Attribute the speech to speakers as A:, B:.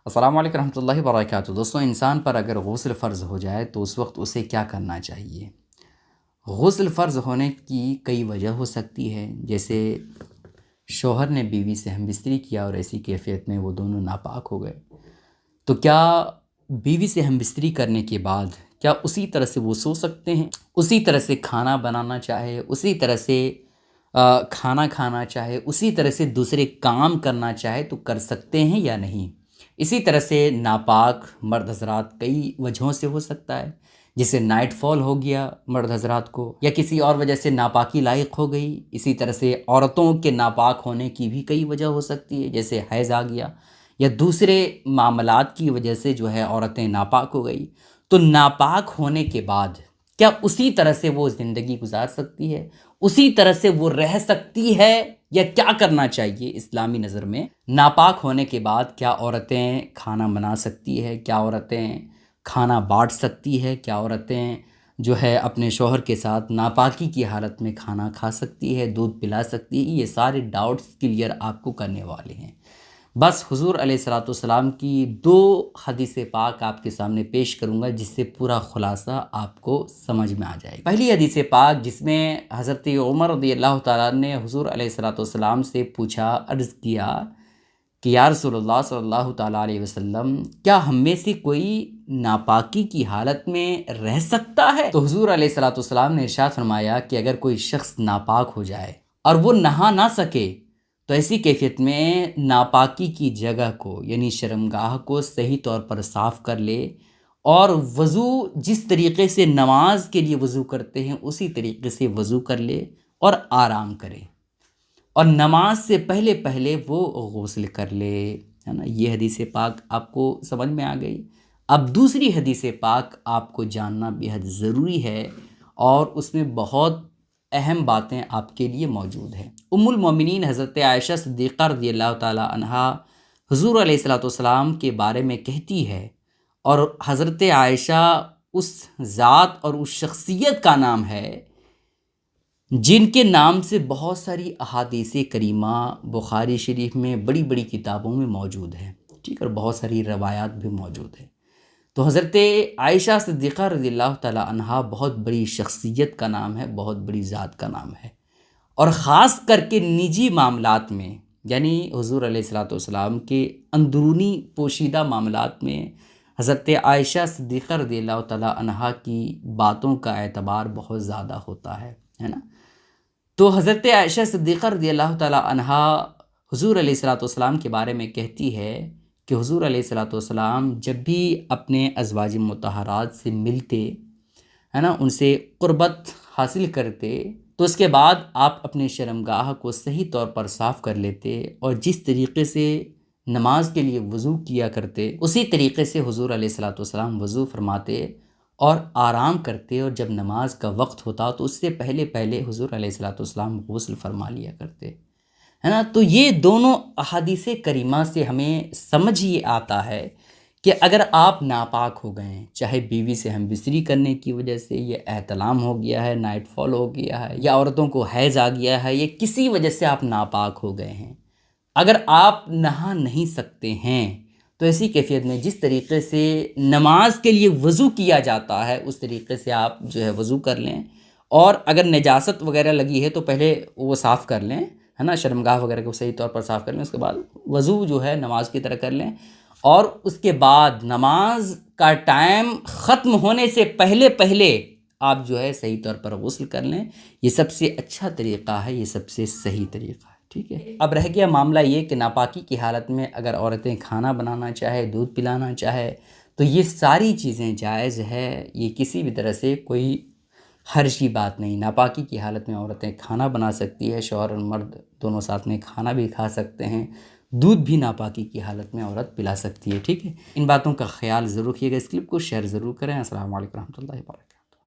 A: السلام علیکم رحمۃ اللہ وبرکاتہ۔ دوستوں، انسان پر اگر غسل فرض ہو جائے تو اس وقت اسے کیا کرنا چاہیے؟ غسل فرض ہونے کی کئی وجہ ہو سکتی ہے، جیسے شوہر نے بیوی سے ہم بستری کیا اور ایسی کیفیت میں وہ دونوں ناپاک ہو گئے، تو کیا بیوی سے ہم بستری کرنے کے بعد کیا اسی طرح سے وہ سو سکتے ہیں؟ اسی طرح سے کھانا بنانا چاہے، اسی طرح سے کھانا کھانا چاہے، اسی طرح سے دوسرے کام کرنا چاہے تو کر سکتے ہیں یا نہیں؟ اسی طرح سے ناپاک مرد حضرات کئی وجہوں سے ہو سکتا ہے، جیسے نائٹ فال ہو گیا مرد حضرات کو، یا کسی اور وجہ سے ناپاکی لاحق ہو گئی۔ اسی طرح سے عورتوں کے ناپاک ہونے کی بھی کئی وجہ ہو سکتی ہے، جیسے حیض آ گیا یا دوسرے معاملات کی وجہ سے جو ہے عورتیں ناپاک ہو گئی۔ تو ناپاک ہونے کے بعد کیا اسی طرح سے وہ زندگی گزار سکتی ہے، اسی طرح سے وہ رہ سکتی ہے، یا کیا کرنا چاہیے اسلامی نظر میں؟ ناپاک ہونے کے بعد کیا عورتیں کھانا بنا سکتی ہے؟ کیا عورتیں کھانا بانٹ سکتی ہے؟ کیا عورتیں جو ہے اپنے شوہر کے ساتھ ناپاکی کی حالت میں کھانا کھا سکتی ہے، دودھ پلا سکتی ہے؟ یہ سارے ڈاؤٹس کلیئر آپ کو کرنے والے ہیں۔ بس حضور علیہ الصلوۃ والسلام کی 2 حدیث پاک آپ کے سامنے پیش کروں گا، جس سے پورا خلاصہ آپ کو سمجھ میں آ جائے گا۔ پہلی حدیث پاک جس میں حضرت عمر رضی اللہ تعالیٰ نے حضور علیہ الصلوۃ والسلام سے پوچھا، عرض کیا کہ یا رسول اللہ صلی اللہ تعالیٰ علیہ وسلم، کیا ہم میں سے کوئی ناپاکی کی حالت میں رہ سکتا ہے؟ تو حضور علیہ الصلوۃ والسلام نے ارشاد فرمایا کہ اگر کوئی شخص ناپاک ہو جائے اور وہ نہا نہ سکے تو ایسی کیفیت میں ناپاکی کی جگہ کو یعنی شرمگاہ کو صحیح طور پر صاف کر لے، اور وضو جس طریقے سے نماز کے لیے وضو کرتے ہیں اسی طریقے سے وضو کر لے اور آرام کرے، اور نماز سے پہلے پہلے وہ غسل کر لے، ہے نا۔ یہ حدیث پاک آپ کو سمجھ میں آ گئی۔ اب دوسری حدیث پاک آپ کو جاننا بے حد ضروری ہے، اور اس میں بہت اہم باتیں آپ کے لیے موجود ہیں۔ ام المومنین حضرت عائشہ صدیقہ رضی اللہ تعالی عنہا حضور علیہ الصلوۃ والسلام کے بارے میں کہتی ہے، اور حضرت عائشہ اس ذات اور اس شخصیت کا نام ہے جن کے نام سے بہت ساری احادیث کریمہ بخاری شریف میں بڑی بڑی کتابوں میں موجود ہے، ٹھیک، اور بہت ساری روایات بھی موجود ہیں۔ تو حضرت عائشہ صدیقہ رضی اللہ تعالی عنہا بہت بڑی شخصیت کا نام ہے، بہت بڑی ذات کا نام ہے، اور خاص کر کے نجی معاملات میں، یعنی حضور علیہ الصلوۃ والسلام کے اندرونی پوشیدہ معاملات میں حضرت عائشہ صدیقہ رضی اللہ تعالی عنہا کی باتوں کا اعتبار بہت زیادہ ہوتا ہے نا۔ تو حضرت عائشہ صدیقہ رضی اللہ تعالی عنہا حضور علیہ الصلوۃ والسلام کے بارے میں کہتی ہے کہ حضور علیہ الصلوۃ والسلام جب بھی اپنے ازواج مطہرات سے ملتے، ہے نا، ان سے قربت حاصل کرتے، تو اس کے بعد آپ اپنے شرمگاہ کو صحیح طور پر صاف کر لیتے، اور جس طریقے سے نماز کے لیے وضو کیا کرتے اسی طریقے سے حضور علیہ الصلوۃ والسلام وضو فرماتے اور آرام کرتے، اور جب نماز کا وقت ہوتا تو اس سے پہلے پہلے حضور علیہ الصلوۃ والسلام غسل فرما لیا کرتے، ہے نا۔ تو یہ دونوں احادیث کریمہ سے ہمیں سمجھ یہ آتا ہے کہ اگر آپ ناپاک ہو گئے ہیں، چاہے بیوی سے ہم بستری کرنے کی وجہ سے، یہ احتلام ہو گیا ہے، نائٹ فال ہو گیا ہے، یا عورتوں کو حیض آ گیا ہے، یا کسی وجہ سے آپ ناپاک ہو گئے ہیں، اگر آپ نہا نہیں سکتے ہیں تو ایسی کیفیت میں جس طریقے سے نماز کے لیے وضو کیا جاتا ہے اس طریقے سے آپ جو ہے وضو کر لیں، اور اگر نجاست وغیرہ لگی ہے تو پہلے وہ صاف کر لیں، ہے نا، شرمگاہ وغیرہ کو صحیح طور پر صاف کر لیں، اس کے بعد وضو جو ہے نماز کی طرح کر لیں، اور اس کے بعد نماز کا ٹائم ختم ہونے سے پہلے پہلے آپ جو ہے صحیح طور پر غسل کر لیں۔ یہ سب سے اچھا طریقہ ہے، یہ سب سے صحیح طریقہ ہے، ٹھیک ہے۔ اب رہ گیا معاملہ یہ کہ ناپاکی کی حالت میں اگر عورتیں کھانا بنانا چاہے، دودھ پلانا چاہے، تو یہ ساری چیزیں جائز ہے، یہ کسی بھی طرح سے کوئی حرج کی بات نہیں۔ ناپاکی کی حالت میں عورتیں کھانا بنا سکتی ہے، شوہر اور مرد دونوں ساتھ میں کھانا بھی کھا سکتے ہیں، دودھ بھی ناپاکی کی حالت میں عورت پلا سکتی ہے، ٹھیک ہے۔ ان باتوں کا خیال ضرور رکھیے گا، اس کلپ کو شیئر ضرور کریں۔ السلام علیکم رحمۃ اللہ وبرکاتہ۔